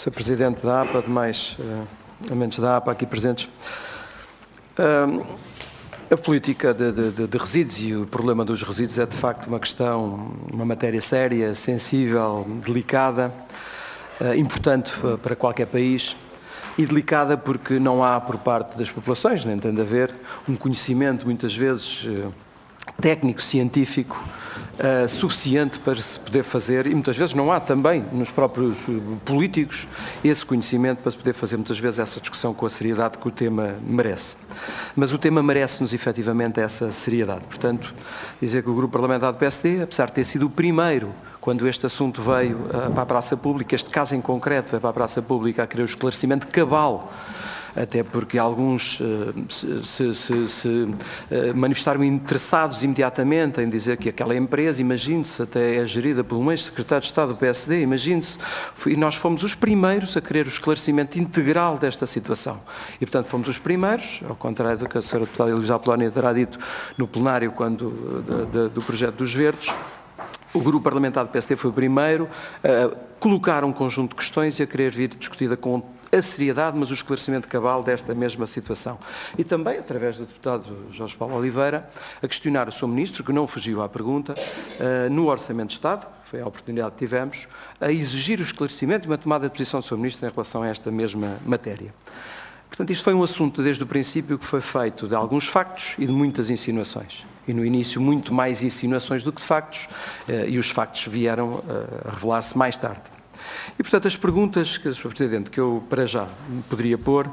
Sr. Presidente da APA, demais elementos da APA aqui presentes. A política de resíduos e o problema dos resíduos é de facto uma questão, uma matéria séria, sensível, delicada, importante para qualquer país e delicada porque não há por parte das populações, nem tem de haver, um conhecimento muitas vezes técnico, científico, suficiente para se poder fazer, e muitas vezes não há também nos próprios políticos esse conhecimento para se poder fazer muitas vezes essa discussão com a seriedade que o tema merece. Mas o tema merece-nos efetivamente essa seriedade. Portanto, dizer que o Grupo Parlamentar do PSD, apesar de ter sido o primeiro, quando este assunto veio para a praça pública, este caso em concreto veio para a praça pública a querer o esclarecimento cabal, até porque alguns se manifestaram interessados imediatamente em dizer que aquela empresa, imagine-se, até é gerida por um ex-secretário de Estado do PSD, imagine-se, e nós fomos os primeiros a querer o esclarecimento integral desta situação. E, portanto, fomos os primeiros, ao contrário do que a Sra. Deputada Elisa Apolónia terá dito no plenário do projeto dos Verdes, o Grupo Parlamentar do PSD foi o primeiro a colocar um conjunto de questões e a querer vir discutida com a seriedade, mas o esclarecimento cabal desta mesma situação. E também, através do deputado Jorge Paulo Oliveira, a questionar o Sr. Ministro, que não fugiu à pergunta, no Orçamento de Estado, foi a oportunidade que tivemos, a exigir o esclarecimento e uma tomada de posição do Sr. Ministro em relação a esta mesma matéria. Portanto, isto foi um assunto desde o princípio que foi feito de alguns factos e de muitas insinuações. E no início muito mais insinuações do que de factos, e os factos vieram a revelar-se mais tarde. E, portanto, as perguntas, Sr. Presidente, que eu para já poderia pôr,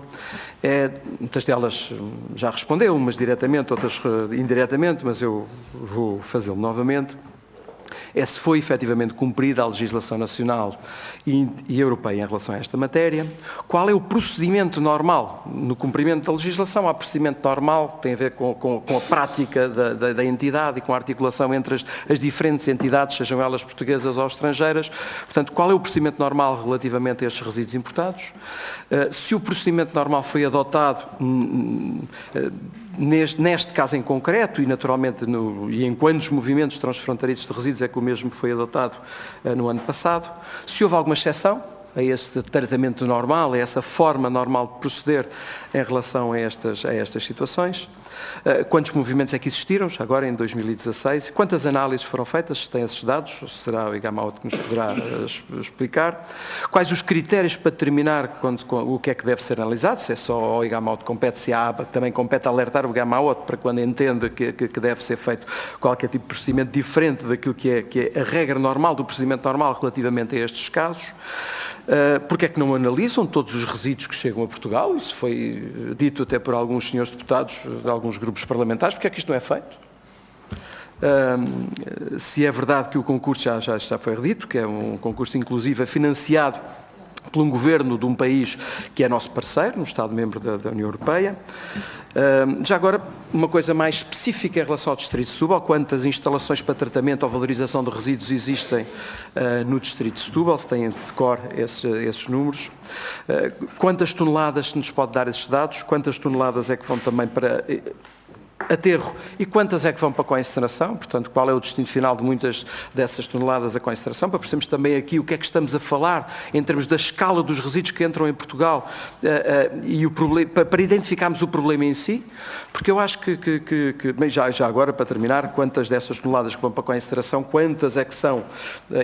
muitas delas já respondeu, umas diretamente, outras indiretamente, mas eu vou fazê-lo novamente. É se foi efetivamente cumprida a legislação nacional e europeia em relação a esta matéria, qual é o procedimento normal no cumprimento da legislação. Há procedimento normal que tem a ver com a prática da entidade e com a articulação entre as diferentes entidades, sejam elas portuguesas ou estrangeiras. Portanto, qual é o procedimento normal relativamente a estes resíduos importados? Se o procedimento normal foi adotado neste caso em concreto e naturalmente e em quantos movimentos transfronteiriços de resíduos é que o mesmo foi adotado no ano passado, se houve alguma exceção a este tratamento normal, a essa forma normal de proceder em relação a estas situações, quantos movimentos é que existiram, agora em 2016, quantas análises foram feitas, se têm esses dados, será o IGAMAUT que nos poderá explicar, quais os critérios para determinar o que é que deve ser analisado, se é só ao IGAMAUT compete, se a ABA também compete alertar o IGAMAUT para quando entende que deve ser feito qualquer tipo de procedimento diferente daquilo que é a regra normal, do procedimento normal relativamente a estes casos. Porque é que não analisam todos os resíduos que chegam a Portugal? Isso foi dito até por alguns senhores deputados de alguns grupos parlamentares. Porque é que isto não é feito? Se é verdade que o concurso já foi dito, que é um concurso inclusive financiado por um governo de um país que é nosso parceiro, um Estado-membro da União Europeia. Já agora, uma coisa mais específica em relação ao Distrito de Setúbal, quantas instalações para tratamento ou valorização de resíduos existem no Distrito de Setúbal, se têm de cor esses números, quantas toneladas se nos pode dar esses dados, quantas toneladas é que vão também para aterro e quantas é que vão para a coincineração, portanto, qual é o destino final de muitas dessas toneladas a coincineração, para percebermos também aqui o que é que estamos a falar em termos da escala dos resíduos que entram em Portugal e o problema, para identificarmos o problema em si, porque eu acho que bem, já agora, para terminar, quantas dessas toneladas que vão para a coincineração, quantas é que são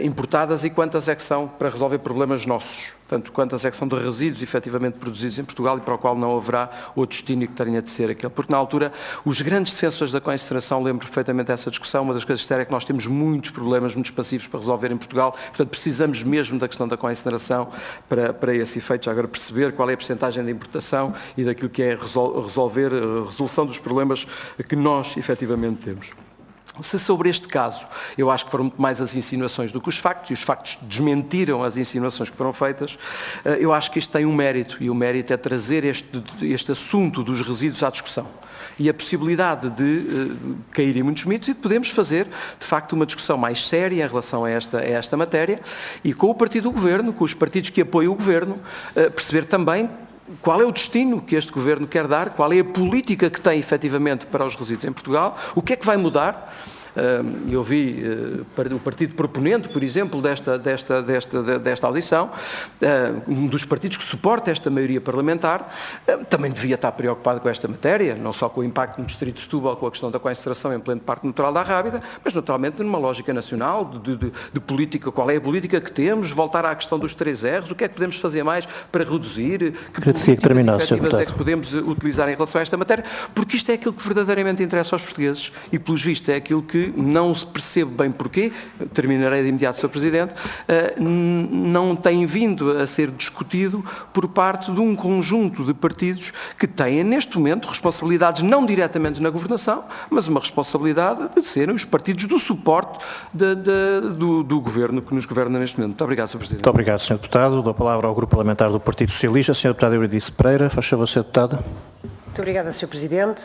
importadas e quantas é que são para resolver problemas nossos? Portanto, quantas é que são de resíduos efetivamente produzidos em Portugal e para o qual não haverá o destino que tenha de ser aquele. Porque na altura, os grandes defensores da coincineração, lembro perfeitamente dessa discussão, uma das coisas sérias é que nós temos muitos problemas, muitos passivos para resolver em Portugal, portanto precisamos mesmo da questão da coincineração para esse efeito, já agora perceber qual é a percentagem de importação e daquilo que é resolver a resolução dos problemas que nós efetivamente temos. Se sobre este caso, eu acho que foram muito mais as insinuações do que os factos, e os factos desmentiram as insinuações que foram feitas, eu acho que isto tem um mérito, e o mérito é trazer este assunto dos resíduos à discussão. E a possibilidade de cair em muitos mitos e de podermos fazer, de facto, uma discussão mais séria em relação a esta matéria, e com o partido do Governo, com os partidos que apoiam o Governo, perceber também qual é o destino que este Governo quer dar, qual é a política que tem efetivamente para os resíduos em Portugal, o que é que vai mudar, Eu vi o partido proponente, por exemplo, desta audição, um dos partidos que suporta esta maioria parlamentar, também devia estar preocupado com esta matéria, não só com o impacto no Distrito de Setúbal, com a questão da concentração em pleno Parque Natural da Rábida, mas naturalmente numa lógica nacional de política, qual é a política que temos, voltar à questão dos 3 R's, o que é que podemos fazer mais para reduzir, que políticas efetivas é que podemos utilizar em relação a esta matéria, porque isto é aquilo que verdadeiramente interessa aos portugueses e, pelos vistos, é aquilo que não se percebe bem porquê, terminarei de imediato, Sr. Presidente, não tem vindo a ser discutido por parte de um conjunto de partidos que têm, neste momento, responsabilidades não diretamente na governação, mas uma responsabilidade de serem os partidos do suporte do governo que nos governa neste momento. Muito obrigado, Sr. Presidente. Muito obrigado, Sr. Deputado. Dou a palavra ao Grupo Parlamentar do Partido Socialista. Sr. Deputado Euridice Pereira, faz favor, Sr. Deputado. Muito obrigada, Sr. Presidente.